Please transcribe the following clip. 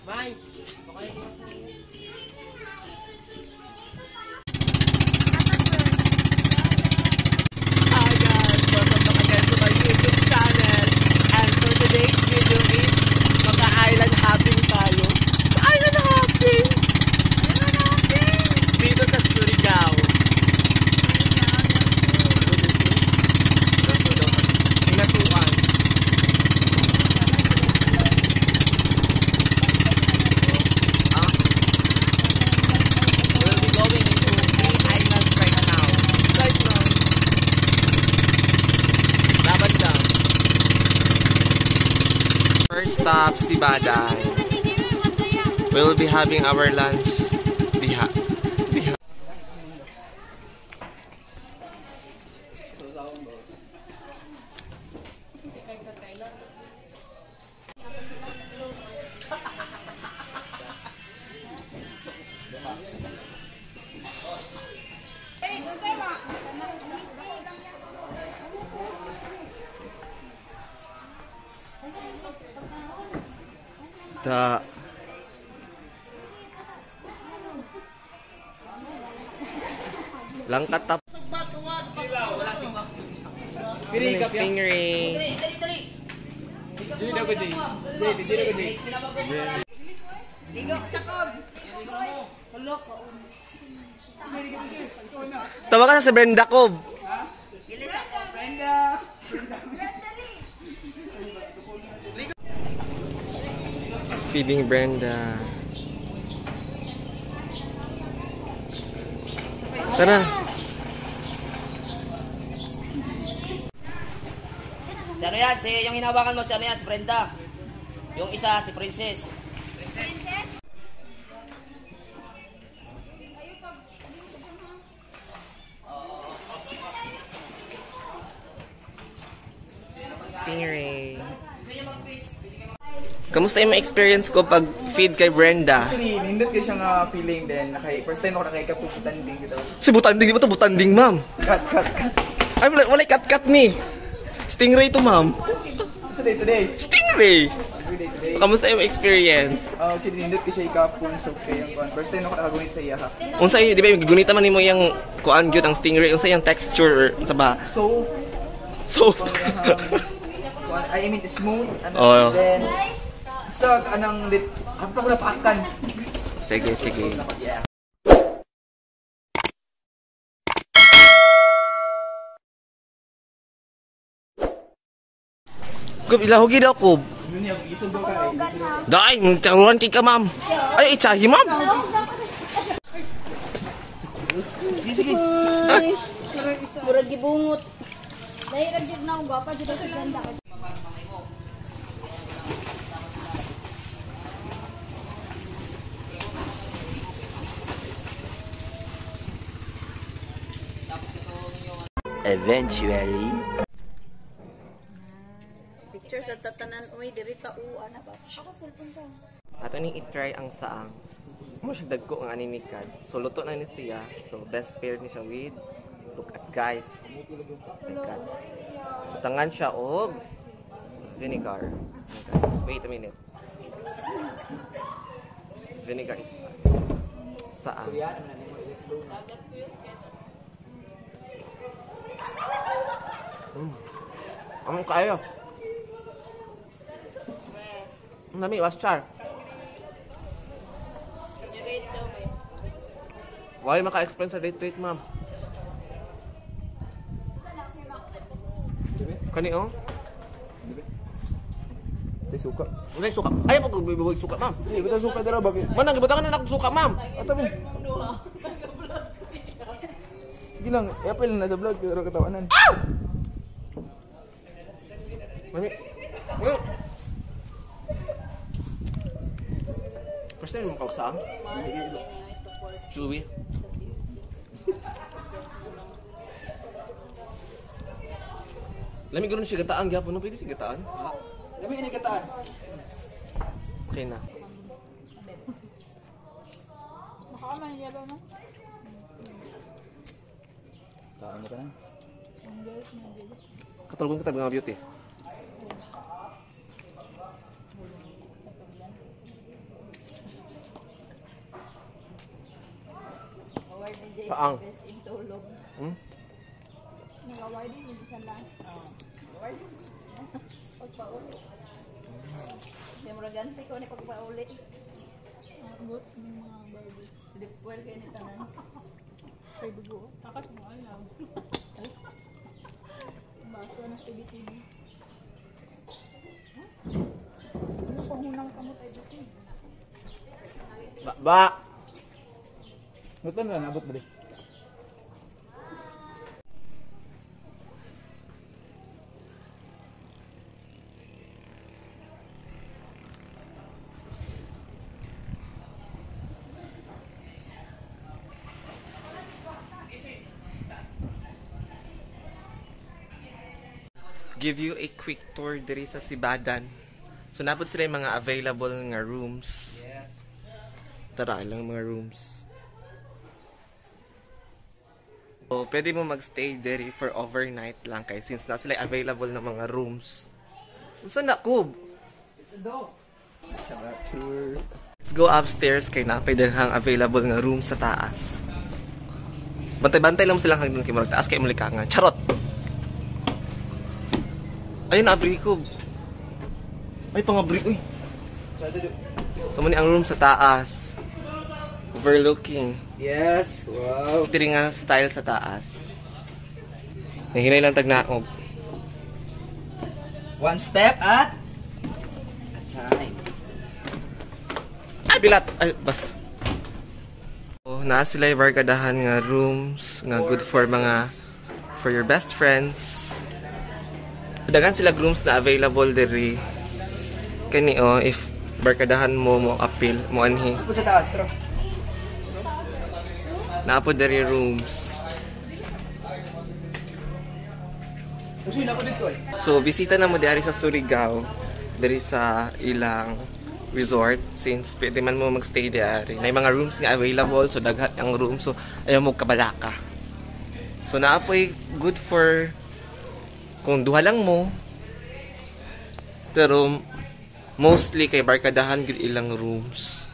Bye. First stop, Sibaday. We'll be having our lunch. Diha. Da. Langkat tap. Stingray. Tawa ka sa Brenda Cob. Bilis ako, Brenda. Feeding Brenda. Tara. Si ano yan? Yung hinawakan mo, si ano yan? Si Brenda. Yung isa, si Princess. Stingray. Kamusta yung experience ko pag feed kay Brenda? Actually, nindot ko siyang feeling din. First time ako nakikapuputanding dito. Si Butanding, di ba ito Butanding, ma'am? Cut. Ay, wala cut ni. Stingray to, ma'am. Today. Stingray! Today. So, kamusta yung experience? Actually, nindot ko siya ikapunsok kay yung first time ako nakagunit sa iya. Unsa di ba gunita man nimo yung kuan gyud ang stingray, unsa yung texture sa ba? So, So I mean smooth and Oh. then sa anang lit apa ko napakan. sige. Yeah. Kub ilahugi daw kub. Yun yung isog daw ka. Dai, taruan ka, ma'am. Ay, itsahi, ma'am. Sige. Murag gibungot. Dahil ra gyud na gwapa jud sa ganda. Eventually. Picture sa tatanan oy diri ta ana ba. Ako cellphone siya. Ato ning i-try ang saang. Mo siya dagko ang animikan. So luto na ni siya. So best pair ni siya with look at guys. Tangan siya og vinegar. Wait a minute. Vinegar is saang. Ang kaya. Ang dami, waschar. Why maka-explain sa date rate, ma'am? Kani, oh? Tay suka. Hindi, suka. Ayaw pag bibig suka, ma'am. Hindi ko suka dira bakit? Man, nagibutangan na ako suka, ma'am. Ato mo. Sige lang, i-apply na sa vlog pero katawanan. Mami. First time mo kausaang? Chewy. Lamig gano'n siya gataan, gyapon no? Pwede siya gataan? Lami ini kataan. Okay na. Nakaaman yelo no. Taan mo ka na. Ang guys na dito. Katulog kita mga beauty. Paang. Tulog. Hmm? Nag-award din yung isa lang. Award din. Pagpauli. May muragansi ko ni pagpauli. Abot ng mga Barbie. Silipwell kayo ni tanan. Kay dugo. Takat mo alam. Baso na TV-TV. Ano kung hunang kamot ay dito? Ba! Buto na, nabot ba di? Give you a quick tour diri sa Sibadan. So napod sila yung mga available nga rooms. Yes. Tara lang mga rooms. So pwede mo magstay diri for overnight lang kay since na sila available na mga rooms. Unsa na kub? Sa tour. Let's go upstairs kay napay daghang available nga room sa taas. Bantay-bantay lang sila hanggang kay murag taas kay mulikangan. Charot. Ayun na abri ko. Ay pangabri uy. So muna ang room sa taas. Overlooking. Yes, wow. Diri nga style sa taas. Nahinay lang tagnaog. One step at a time. Ay bilat. Ay bas. Oh, naa sila yung barkadahan nga rooms nga good for your best friends. Dagan sila rooms na available diri. Kani if barkadahan mo appeal mo anhi. Tapos sa taas, tro. Naapo diri rooms. Kasi na ko dito eh. So bisita na mo diari sa Surigao diri sa ilang resort since pwede man mo magstay diari. May mga rooms nga available so daghan ang room so ayaw mo kabalaka. So naapoy good for kung duha lang mo. Pero mostly kay barkadahan gid ilang rooms.